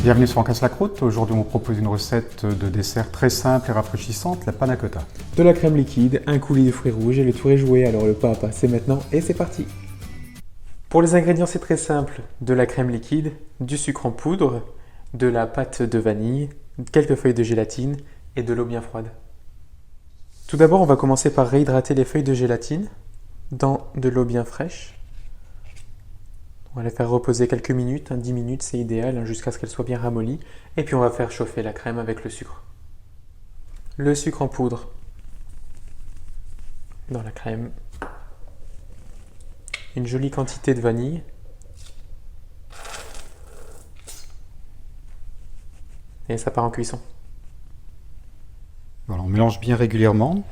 Bienvenue sur On casse la croûte. Aujourd'hui, on vous propose une recette de dessert très simple et rafraîchissante, la panna cotta. De la crème liquide, un coulis de fruits rouges et le tour est joué, alors le pas à pas c'est maintenant et c'est parti. Pour les ingrédients c'est très simple, de la crème liquide, du sucre en poudre, de la pâte de vanille, quelques feuilles de gélatine et de l'eau bien froide. Tout d'abord on va commencer par réhydrater les feuilles de gélatine dans de l'eau bien fraîche. On va les faire reposer quelques minutes, 10 minutes c'est idéal, jusqu'à ce qu'elles soient bien ramollies. Et puis on va faire chauffer la crème avec le sucre. Le sucre en poudre dans la crème. Une jolie quantité de vanille. Et ça part en cuisson. Voilà, on mélange bien régulièrement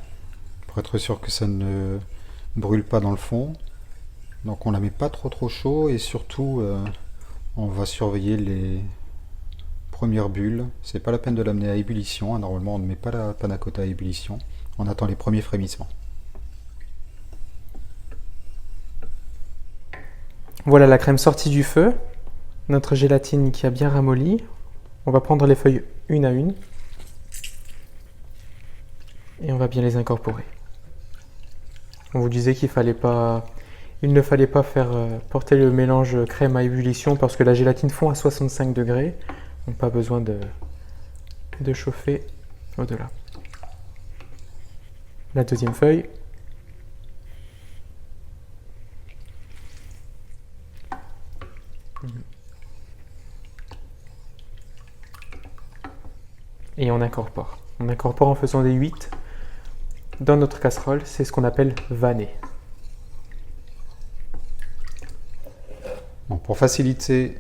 pour être sûr que ça ne brûle pas dans le fond. Donc on la met pas trop chaud et surtout on va surveiller les premières bulles. C'est pas la peine de l'amener à ébullition, hein. Normalement on ne met pas la panna cotta à ébullition. On attend les premiers frémissements. Voilà la crème sortie du feu, notre gélatine qui a bien ramolli. On va prendre les feuilles une à une et on va bien les incorporer. On vous disait qu'il ne fallait pas faire porter le mélange crème à ébullition parce que la gélatine fond à 65 degrés, donc pas besoin de chauffer au-delà. La deuxième feuille. Et on incorpore. On incorpore en faisant des 8 dans notre casserole, c'est ce qu'on appelle vanner. Bon, pour faciliter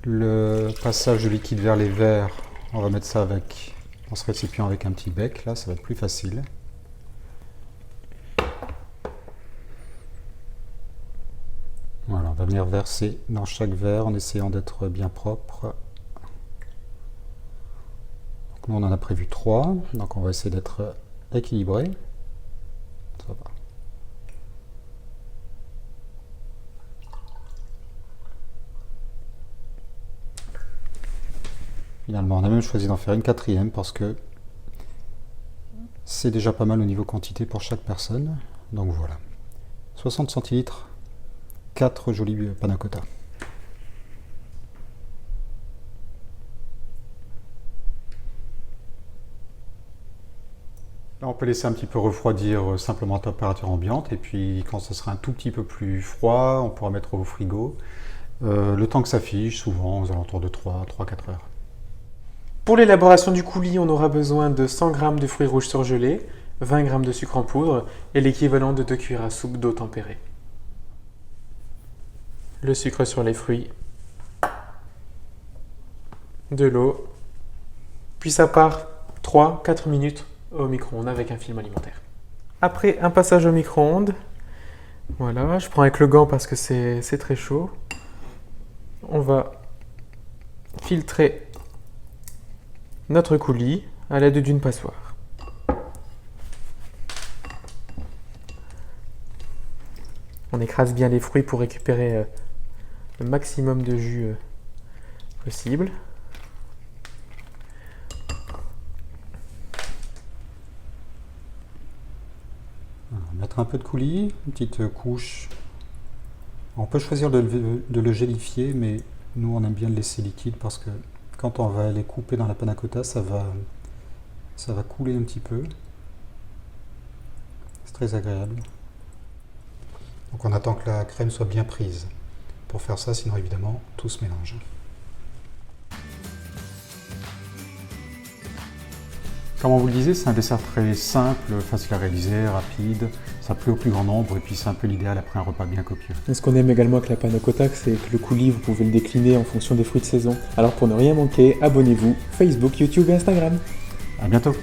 le passage de liquide vers les verres, on va mettre ça dans ce récipient avec un petit bec, là ça va être plus facile. Voilà, on va venir verser dans chaque verre en essayant d'être bien propre. Donc nous on en a prévu 3, donc on va essayer d'être équilibré. Ça va. Finalement, on a même choisi d'en faire une 4e parce que c'est déjà pas mal au niveau quantité pour chaque personne. Donc voilà, 60 centilitres, 4 jolis panna cotta. Là, on peut laisser un petit peu refroidir simplement à température ambiante et puis quand ce sera un tout petit peu plus froid, on pourra mettre au frigo. Le temps que ça fige, souvent aux alentours de 3-4 heures. Pour l'élaboration du coulis, on aura besoin de 100 g de fruits rouges surgelés, 20 g de sucre en poudre et l'équivalent de 2 cuillères à soupe d'eau tempérée. Le sucre sur les fruits, de l'eau, puis ça part 3-4 minutes au micro-ondes avec un film alimentaire. Après un passage au micro-ondes, voilà, je prends avec le gant parce que c'est très chaud. On va filtrer notre coulis à l'aide d'une passoire. On écrase bien les fruits pour récupérer le maximum de jus possible. Mettre un peu de coulis, une petite couche. On peut choisir de le gélifier, mais nous on aime bien le laisser liquide parce que quand on va les couper dans la panna cotta, ça va couler un petit peu. C'est très agréable. Donc on attend que la crème soit bien prise pour faire ça, sinon évidemment tout se mélange. Comme on vous le disait, c'est un dessert très simple, facile à réaliser, rapide, ça plaît au plus grand nombre et puis c'est un peu l'idéal après un repas bien copieux. Et ce qu'on aime également avec la panna cotta, c'est que le coulis, vous pouvez le décliner en fonction des fruits de saison. Alors pour ne rien manquer, abonnez-vous Facebook, YouTube et Instagram. À bientôt.